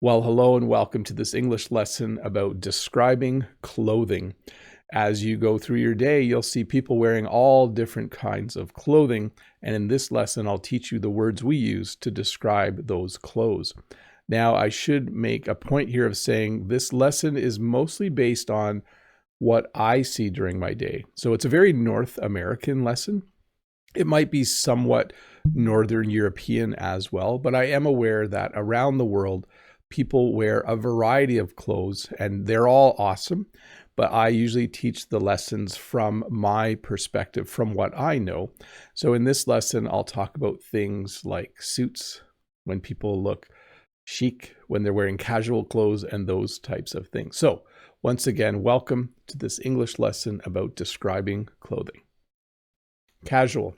Well, hello and welcome to this English lesson about describing clothing. As you go through your day, you'll see people wearing all different kinds of clothing. And in this lesson, I'll teach you the words we use to describe those clothes. Now, I should make a point here of saying this lesson is mostly based on what I see during my day. So it's a very North American lesson. It might be somewhat Northern European as well, but I am aware that around the world, people wear a variety of clothes and they're all awesome. But I usually teach the lessons from my perspective, from what I know. So in this lesson, I'll talk about things like suits, when people look chic, when they're wearing casual clothes, and those types of things. So once again, welcome to this English lesson about describing clothing. Casual.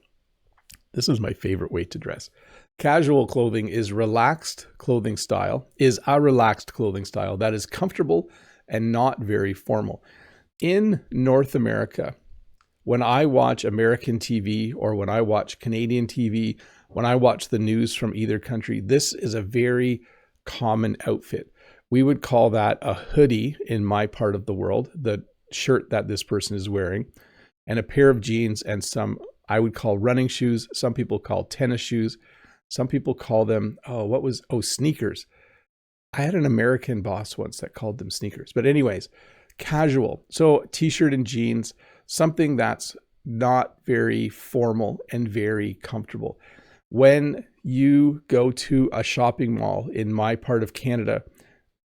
This is my favorite way to dress. Casual clothing is a relaxed clothing style that is comfortable and not very formal. In North America, when I watch American TV or when I watch Canadian TV, when I watch the news from either country, this is a very common outfit. We would call that a hoodie in my part of the world, the shirt that this person is wearing, and a pair of jeans and some I would call running shoes. Some people call tennis shoes. Some people call them, sneakers. I had an American boss once that called them sneakers. But anyways, casual. So t-shirt and jeans, something that's not very formal and very comfortable. When you go to a shopping mall in my part of Canada,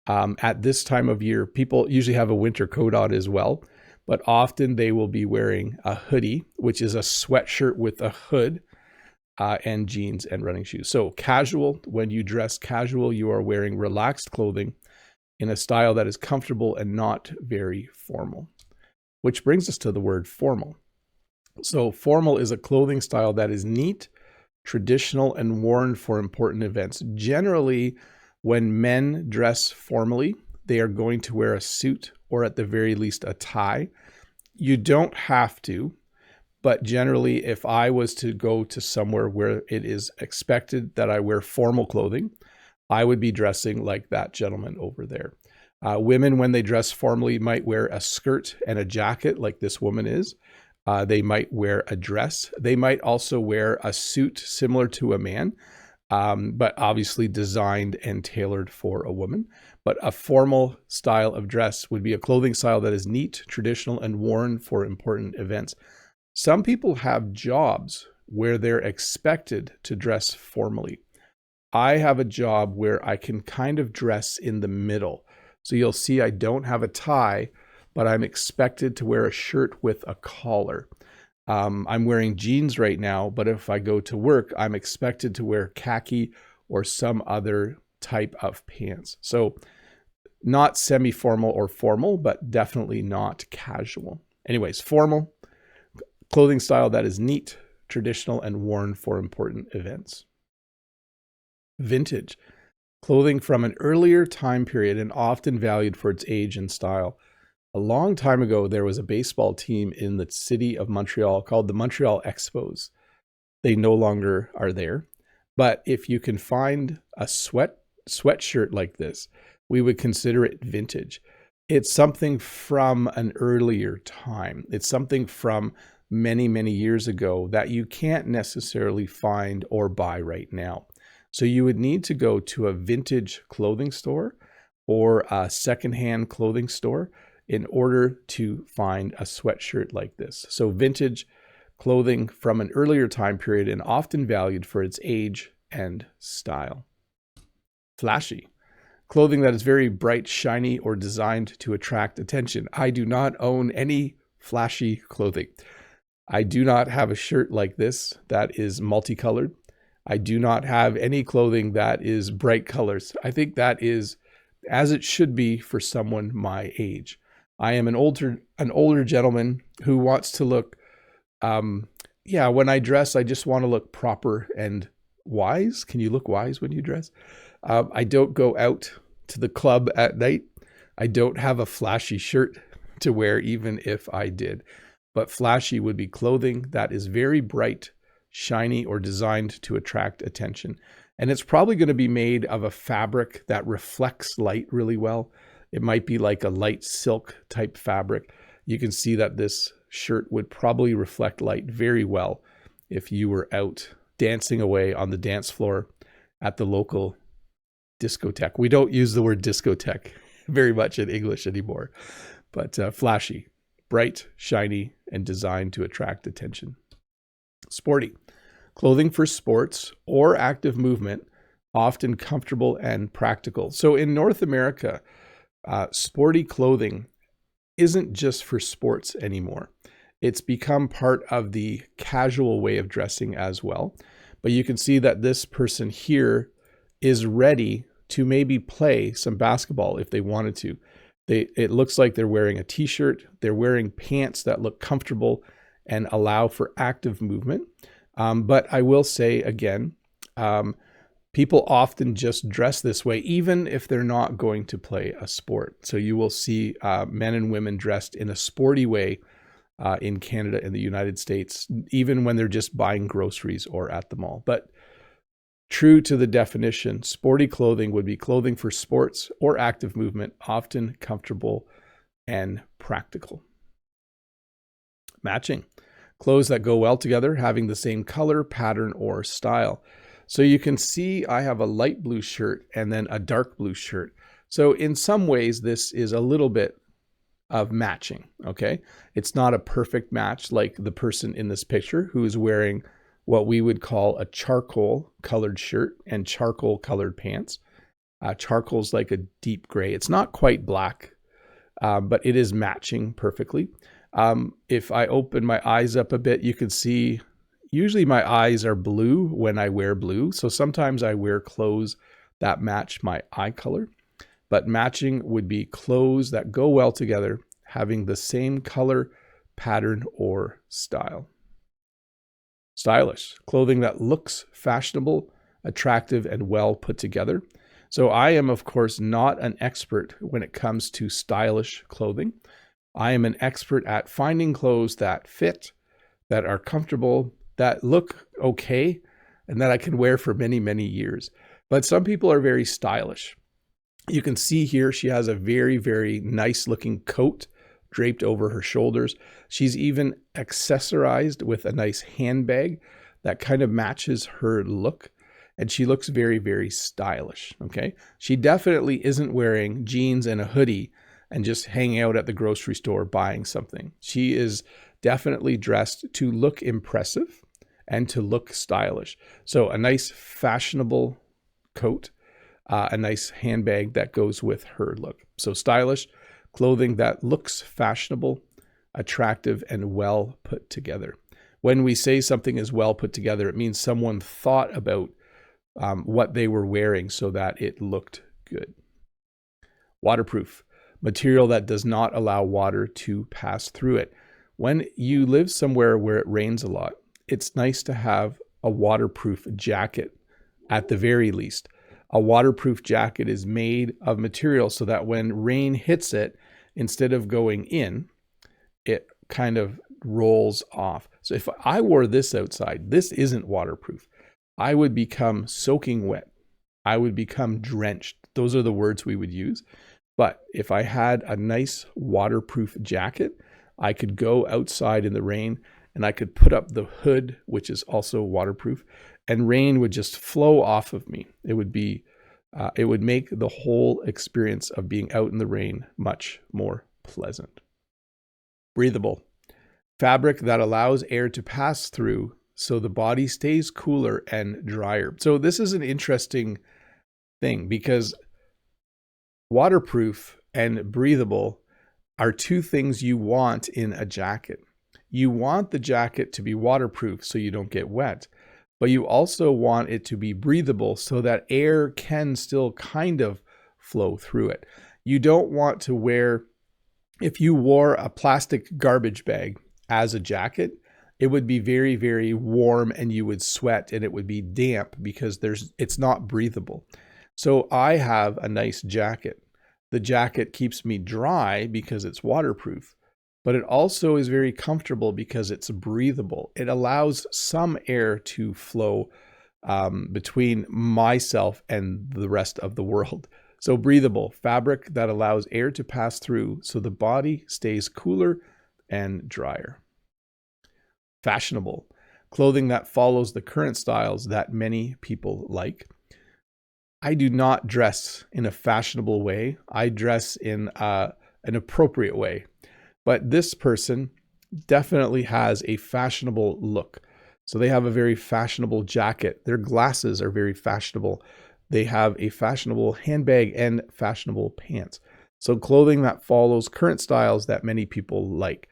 at this time of year, people usually have a winter coat on as well. But often they will be wearing a hoodie, which is a sweatshirt with a hood, and jeans and running shoes. So casual, when you dress casual, you are wearing relaxed clothing in a style that is comfortable and not very formal. Which brings us to the word formal. So formal is a clothing style that is neat, traditional, and worn for important events. Generally, when men dress formally, they are going to wear a suit or at the very least a tie. You don't have to, but generally if I was to go to somewhere where it is expected that I wear formal clothing, I would be dressing like that gentleman over there. Women, when they dress formally, might wear a skirt and a jacket like this woman is. They might wear a dress. They might also wear a suit similar to a man, but obviously designed and tailored for a woman. But a formal style of dress would be a clothing style that is neat, traditional, and worn for important events. Some people have jobs where they're expected to dress formally. I have a job where I can kind of dress in the middle. So you'll see I don't have a tie, but I'm expected to wear a shirt with a collar. I'm wearing jeans right now, but if I go to work, I'm expected to wear khaki or some other type of pants. So not semi-formal or formal, but definitely not casual. Anyways, formal, clothing style that is neat, traditional, and worn for important events. Vintage, clothing from an earlier time period and often valued for its age and style. A long time ago, there was a baseball team in the city of Montreal called the Montreal Expos. They no longer are there. But if you can find a sweatshirt like this, we would consider it vintage. It's something from an earlier time. It's something from many, many years ago that you can't necessarily find or buy right now. So you would need to go to a vintage clothing store or a secondhand clothing store in order to find a sweatshirt like this. So vintage clothing from an earlier time period and often valued for its age and style. Flashy, clothing that is very bright, shiny, or designed to attract attention. I do not own any flashy clothing. I do not have a shirt like this that is multicolored. I do not have any clothing that is bright colors. I think that is as it should be for someone my age. I am an older gentleman who wants to look, when I dress, I just want to look proper and wise. Can you look wise when you dress? I don't go out to the club at night. I don't have a flashy shirt to wear, even if I did. But flashy would be clothing that is very bright, shiny, or designed to attract attention. And it's probably going to be made of a fabric that reflects light really well. It might be like a light silk type fabric. You can see that this shirt would probably reflect light very well if you were out dancing away on the dance floor at the local discotheque. We don't use the word discotheque very much in English anymore, but flashy, bright, shiny, and designed to attract attention. Sporty. Clothing for sports or active movement, often comfortable and practical. So in North America, sporty clothing isn't just for sports anymore. It's become part of the casual way of dressing as well. But you can see that this person here is ready to maybe play some basketball if they wanted to. It looks like they're wearing a t-shirt. They're wearing pants that look comfortable and allow for active movement. But I will say again, people often just dress this way, even if they're not going to play a sport. So you will see men and women dressed in a sporty way in Canada and the United States, even when they're just buying groceries or at the mall. But true to the definition, sporty clothing would be clothing for sports or active movement, often comfortable and practical. Matching. Clothes that go well together, having the same color, pattern, or style. So you can see I have a light blue shirt and then a dark blue shirt. So in some ways, this is a little bit of matching, okay? It's not a perfect match like the person in this picture who is wearing what we would call a charcoal colored shirt and charcoal colored pants. Charcoal's like a deep gray. It's not quite black, but it is matching perfectly. If I open my eyes up a bit, you can see usually my eyes are blue when I wear blue. So sometimes I wear clothes that match my eye color, but matching would be clothes that go well together, having the same color, pattern, or style. Stylish, clothing that looks fashionable, attractive, and well put together. So I am, of course, not an expert when it comes to stylish clothing. I am an expert at finding clothes that fit, that are comfortable, that look okay, and that I can wear for many, many years. But some people are very stylish. You can see here she has a very, very nice looking coat draped over her shoulders. She's even accessorized with a nice handbag that kind of matches her look. And she looks very, very stylish, okay? She definitely isn't wearing jeans and a hoodie and just hanging out at the grocery store buying something. She is definitely dressed to look impressive and to look stylish. So a nice fashionable coat, a nice handbag that goes with her look. So stylish, clothing that looks fashionable, attractive, and well put together. When we say something is well put together, it means someone thought about what they were wearing so that it looked good. Waterproof, material that does not allow water to pass through it. When you live somewhere where it rains a lot, it's nice to have a waterproof jacket at the very least. A waterproof jacket is made of material so that when rain hits it, instead of going in, it kind of rolls off. So if I wore this outside, this isn't waterproof. I would become soaking wet. I would become drenched. Those are the words we would use. But if I had a nice waterproof jacket, I could go outside in the rain and I could put up the hood, which is also waterproof, and rain would just flow off of me. It would make the whole experience of being out in the rain much more pleasant. Breathable, fabric that allows air to pass through so the body stays cooler and drier. So this is an interesting thing because waterproof and breathable are two things you want in a jacket. You want the jacket to be waterproof so you don't get wet, but you also want it to be breathable so that air can still kind of flow through it. You don't want to wear, if you wore a plastic garbage bag as a jacket, it would be very, very warm and you would sweat and it would be damp because it's not breathable. So I have a nice jacket. The jacket keeps me dry because it's waterproof, but it also is very comfortable because it's breathable. It allows some air to flow between myself and the rest of the world. So breathable, fabric that allows air to pass through so the body stays cooler and drier. Fashionable, clothing that follows the current styles that many people like. I do not dress in a fashionable way. I dress in an appropriate way. But this person definitely has a fashionable look. So they have a very fashionable jacket. Their glasses are very fashionable. They have a fashionable handbag and fashionable pants. So clothing that follows current styles that many people like.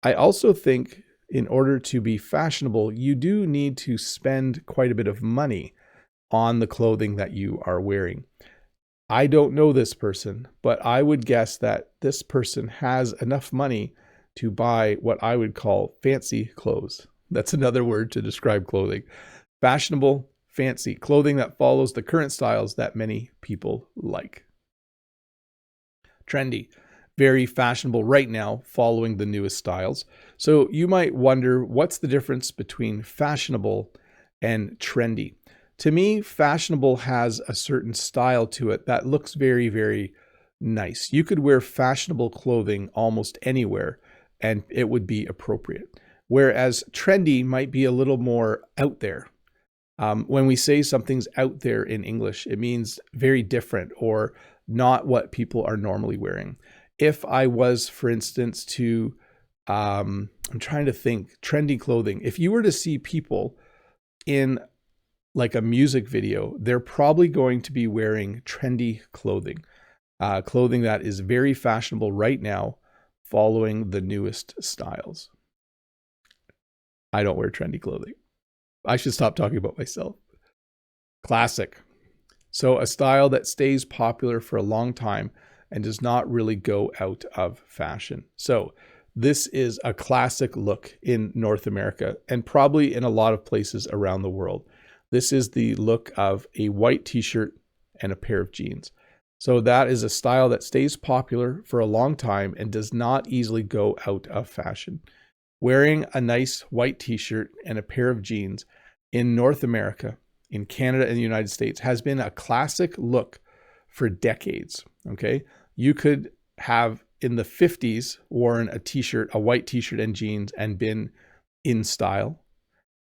I also think in order to be fashionable, you do need to spend quite a bit of money on the clothing that you are wearing. I don't know this person, but I would guess that this person has enough money to buy what I would call fancy clothes. That's another word to describe clothing. Fashionable, fancy, clothing that follows the current styles that many people like. Trendy, very fashionable right now, following the newest styles. So you might wonder, what's the difference between fashionable and trendy? To me, fashionable has a certain style to it that looks very, very nice. You could wear fashionable clothing almost anywhere and it would be appropriate. Whereas trendy might be a little more out there. When we say something's out there in English, it means very different or not what people are normally wearing. If I was, for instance, to, I'm trying to think, trendy clothing. If you were to see people in like a music video, they're probably going to be wearing trendy clothing, clothing that is very fashionable right now, following the newest styles. I don't wear trendy clothing. I should stop talking about myself. Classic. So a style that stays popular for a long time and does not really go out of fashion. So this is a classic look in North America and probably in a lot of places around the world. This is the look of a white t-shirt and a pair of jeans. So that is a style that stays popular for a long time and does not easily go out of fashion. Wearing a nice white t-shirt and a pair of jeans in North America, in Canada and the United States has been a classic look for decades, okay? You could have in the 50s worn a t-shirt, a white t-shirt and jeans and been in style.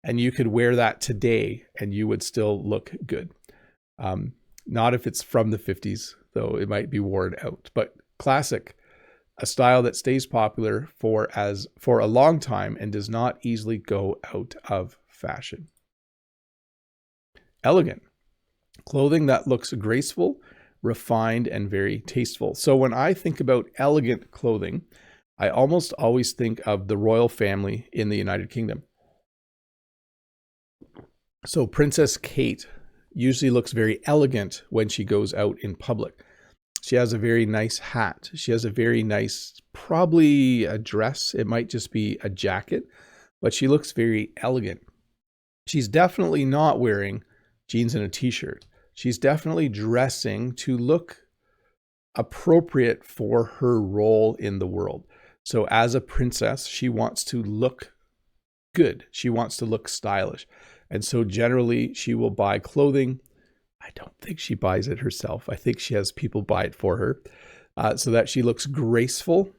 And you could wear that today and you would still look good. Not if it's from the 50s, though it might be worn out, but classic, a style that stays popular for a long time and does not easily go out of fashion. Elegant, clothing that looks graceful, refined, and very tasteful. So when I think about elegant clothing, I almost always think of the royal family in the United Kingdom. So Princess Kate usually looks very elegant when she goes out in public. She has a very nice hat. She has a very nice, probably a dress. It might just be a jacket, but she looks very elegant. She's definitely not wearing jeans and a t-shirt. She's definitely dressing to look appropriate for her role in the world. So as a princess, she wants to look good. She wants to look stylish. And so generally she will buy clothing. I don't think she buys it herself. I think she has people buy it for her so that she looks graceful,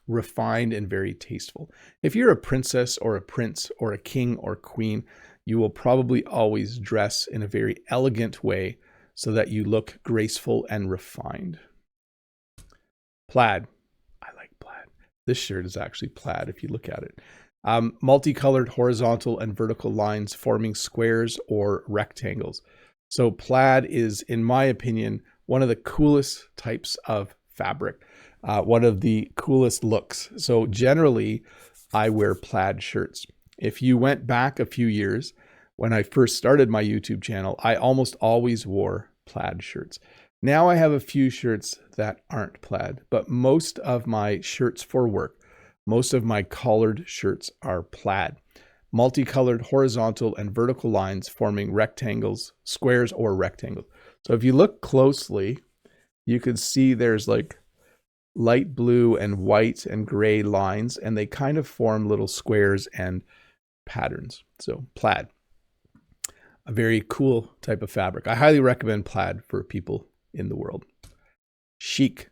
refined, and very tasteful. If you're a princess or a prince or a king or queen, you will probably always dress in a very elegant way so that you look graceful and refined. Plaid. I like plaid. This shirt is actually plaid if you look at it. Multicolored horizontal and vertical lines forming squares or rectangles. So plaid is, in my opinion, one of the coolest types of fabric, one of the coolest looks. So generally, I wear plaid shirts. If you went back a few years, when I first started my YouTube channel, I almost always wore plaid shirts. Now I have a few shirts that aren't plaid, but most of my shirts for work, most of my collared shirts are plaid. Multicolored horizontal and vertical lines forming rectangles, squares or rectangles. So if you look closely, you can see there's like light blue and white and gray lines, and they kind of form little squares and patterns. So plaid. a very cool type of fabric. I highly recommend plaid for people in the world. Chic,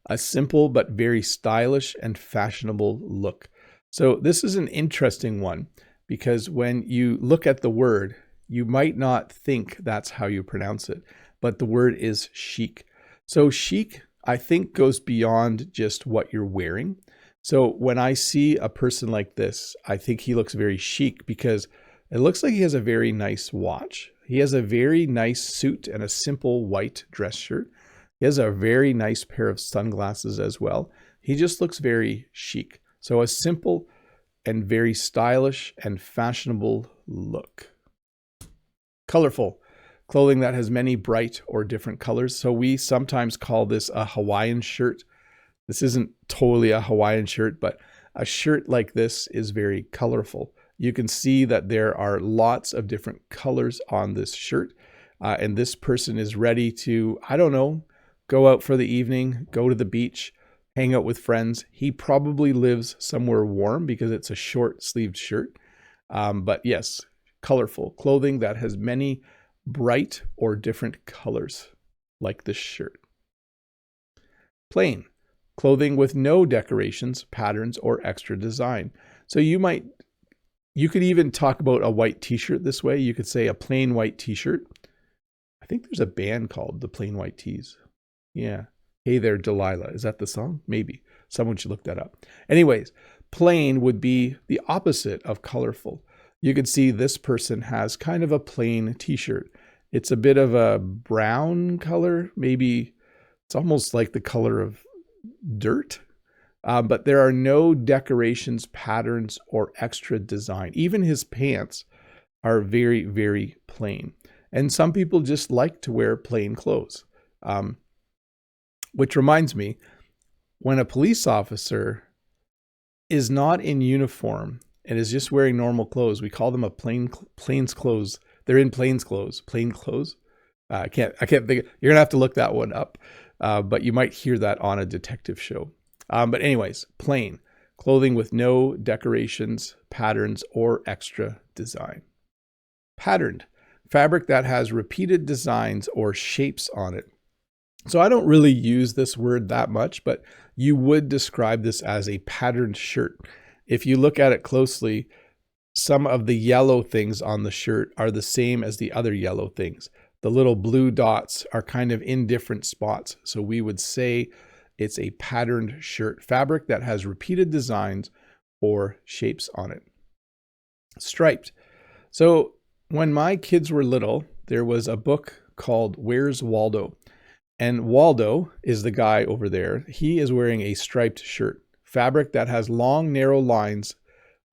a simple but very stylish and fashionable look. So this is an interesting one because when you look at the word, you might not think that's how you pronounce it, but the word is chic. So chic, I think, goes beyond just what you're wearing. So when I see a person like this, I think he looks very chic because it looks like he has a very nice watch. He has a very nice suit and a simple white dress shirt. He has a very nice pair of sunglasses as well. He just looks very chic. So a simple and very stylish and fashionable look. Colorful, clothing that has many bright or different colors. So we sometimes call this a Hawaiian shirt. This isn't totally a Hawaiian shirt, but a shirt like this is very colorful. You can see that there are lots of different colors on this shirt. And this person is ready to, I don't know, go out for the evening, go to the beach, hang out with friends. He probably lives somewhere warm because it's a short-sleeved shirt. But yes, colorful clothing that has many bright or different colors, like this shirt. Plain, clothing with no decorations, patterns, or extra design. So you could even talk about a white t-shirt this way. You could say a plain white t-shirt. I think there's a band called the Plain White Tees. Yeah. Hey There, Delilah. Is that the song? Maybe. Someone should look that up. Anyways, plain would be the opposite of colorful. You could see this person has kind of a plain t-shirt. It's a bit of a brown color. Maybe it's almost like the color of dirt. But there are no decorations, patterns, or extra design. Even his pants are very, very plain. And some people just like to wear plain clothes. Which reminds me, when a police officer is not in uniform and is just wearing normal clothes, we call them a plains clothes. They're in plain clothes. I can't think. You're gonna have to look that one up. But you might hear that on a detective show. But anyways, plain clothing with no decorations, patterns, or extra design. Patterned, fabric that has repeated designs or shapes on it. So I don't really use this word that much, but you would describe this as a patterned shirt. If you look at it closely, some of the yellow things on the shirt are the same as the other yellow things. The little blue dots are kind of in different spots. So we would say it's a patterned shirt, fabric that has repeated designs or shapes on it. Striped. So when my kids were little, there was a book called Where's Waldo? And Waldo is the guy over there. He is wearing a striped shirt, fabric that has long, narrow lines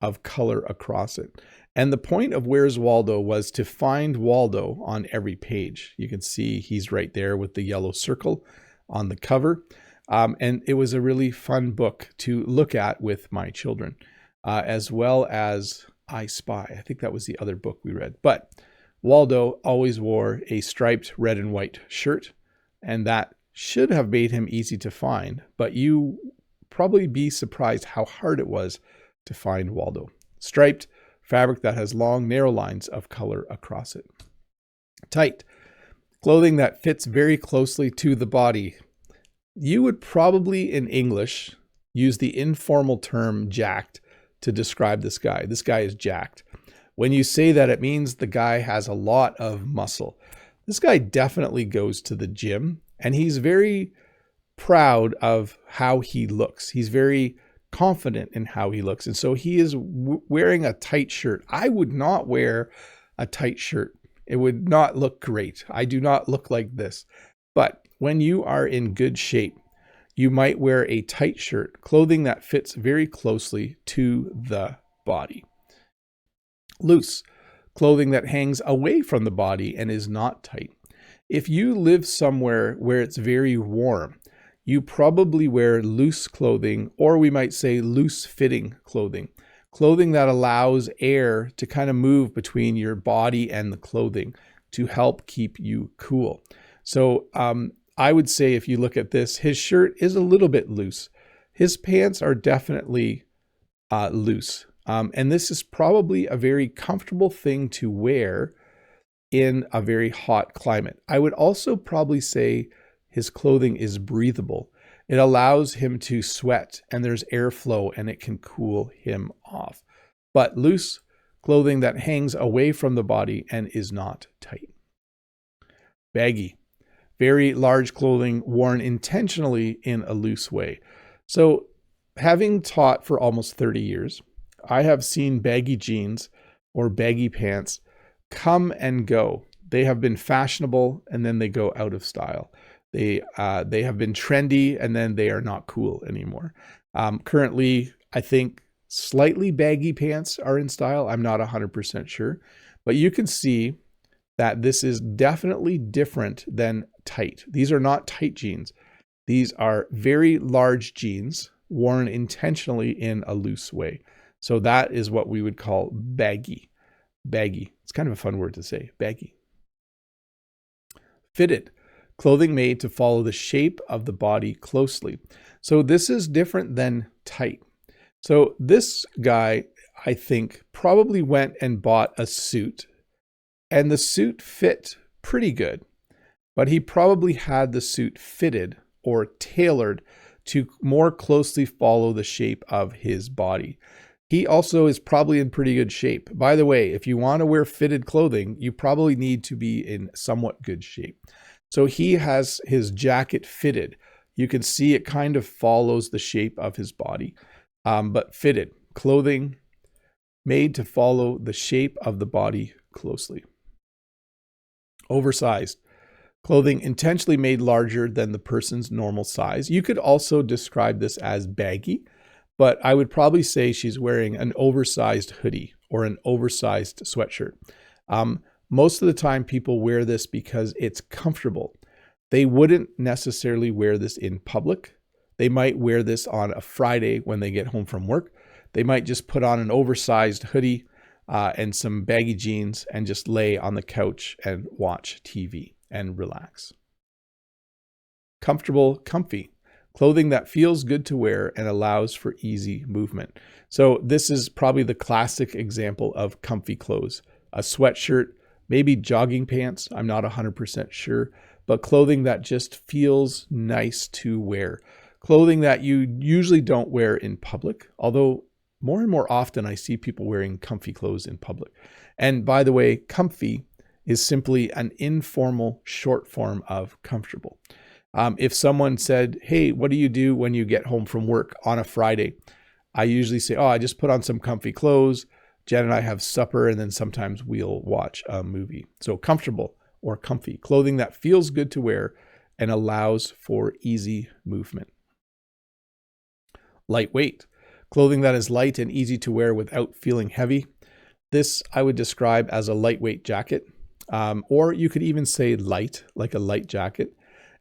of color across it. And the point of Where's Waldo was to find Waldo on every page. You can see he's right there with the yellow circle on the cover. And it was a really fun book to look at with my children, as well as I Spy. I think that was the other book we read. But Waldo always wore a striped red and white shirt, and that should have made him easy to find. But you probably be surprised how hard it was to find Waldo. Striped, fabric that has long, narrow lines of color across it. Tight, clothing that fits very closely to the body. You would probably, in English, use the informal term jacked to describe this guy. This guy is jacked. When you say that, it means the guy has a lot of muscle. This guy definitely goes to the gym, and he's very proud of how he looks. He's very confident in how he looks. And so he is wearing a tight shirt. I would not wear a tight shirt. It would not look great. I do not look like this. But when you are in good shape, you might wear a tight shirt, clothing that fits very closely to the body. Loose, clothing that hangs away from the body and is not tight. If you live somewhere where it's very warm, you probably wear loose clothing, or we might say loose fitting clothing. Clothing that allows air to kind of move between your body and the clothing to help keep you cool. So I would say if you look at this, his shirt is a little bit loose. His pants are definitely loose. And this is probably a very comfortable thing to wear in a very hot climate. I would also probably say his clothing is breathable. It allows him to sweat and there's airflow and it can cool him off. But loose clothing that hangs away from the body and is not tight. Baggy. Very large clothing worn intentionally in a loose way. So, having taught for almost 30 years, I have seen baggy jeans or baggy pants come and go. They have been fashionable and then they go out of style. They have been trendy and then they are not cool anymore. Currently, I think slightly baggy pants are in style. I'm not 100% sure, but you can see that this is definitely different than tight. These are not tight jeans. These are very large jeans worn intentionally in a loose way. So that is what we would call baggy. Baggy. It's kind of a fun word to say, baggy. Fitted. Clothing made to follow the shape of the body closely. So this is different than tight. So this guy, I think, probably went and bought a suit, and the suit fit pretty good, but he probably had the suit fitted or tailored to more closely follow the shape of his body. He also is probably in pretty good shape. By the way, if you want to wear fitted clothing, you probably need to be in somewhat good shape. So he has his jacket fitted. You can see it kind of follows the shape of his body, but fitted. Clothing made to follow the shape of the body closely. Oversized. Clothing intentionally made larger than the person's normal size. You could also describe this as baggy, but I would probably say she's wearing an oversized hoodie or an oversized sweatshirt. Most of the time people wear this because it's comfortable. They wouldn't necessarily wear this in public. They might wear this on a Friday when they get home from work. They might just put on an oversized hoodie and some baggy jeans and just lay on the couch and watch TV and relax. Comfortable, comfy. Clothing that feels good to wear and allows for easy movement. So this is probably the classic example of comfy clothes. A sweatshirt, maybe jogging pants, I'm not 100% sure, but clothing that just feels nice to wear. Clothing that you usually don't wear in public, although more and more often I see people wearing comfy clothes in public. And by the way, comfy is simply an informal short form of comfortable. If someone said, hey, what do you do when you get home from work on a Friday? I usually say, I just put on some comfy clothes. Jen and I have supper, and then sometimes we'll watch a movie. So comfortable or comfy, clothing that feels good to wear and allows for easy movement. Lightweight, clothing that is light and easy to wear without feeling heavy. This I would describe as a lightweight jacket, or you could even say light, like a light jacket.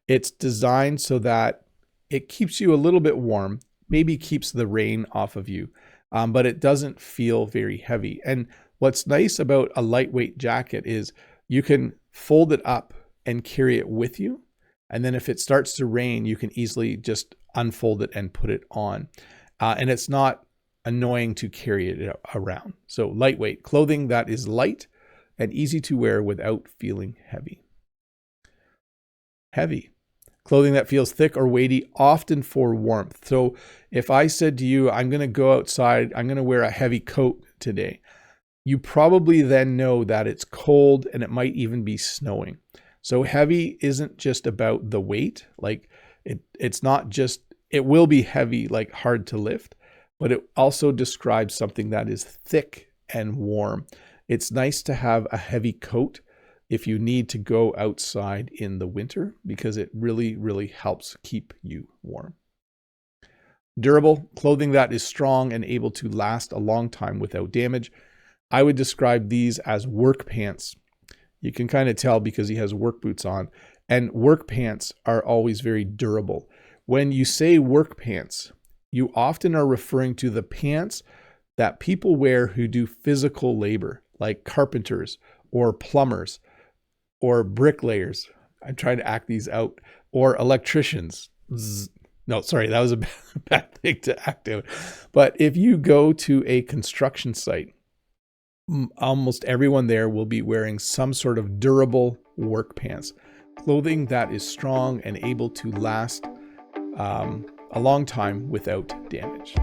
It's designed so that it keeps you a little bit warm, maybe keeps the rain off of you, but it doesn't feel very heavy. And what's nice about a lightweight jacket is you can fold it up and carry it with you. And then if it starts to rain, you can easily just unfold it and put it on. And it's not annoying to carry it around. So lightweight, clothing that is light and easy to wear without feeling heavy. Heavy, clothing that feels thick or weighty, often for warmth. So if I said to you, I'm going to go outside, I'm going to wear a heavy coat today, you probably then know that it's cold and it might even be snowing. So heavy isn't just about the weight. Like it's not just, it will be heavy, like hard to lift, but it also describes something that is thick and warm. It's nice to have a heavy coat if you need to go outside in the winter, because it really, really helps keep you warm. Durable, clothing that is strong and able to last a long time without damage. I would describe these as work pants. You can kind of tell because he has work boots on, and work pants are always very durable. When you say work pants, you often are referring to the pants that people wear who do physical labor, like carpenters or plumbers or bricklayers. I'm trying to act these out. Or electricians. No, sorry, that was a bad thing to act out. But if you go to a construction site almost everyone there will be wearing some sort of durable work pants, clothing that is strong and able to last a long time without damage.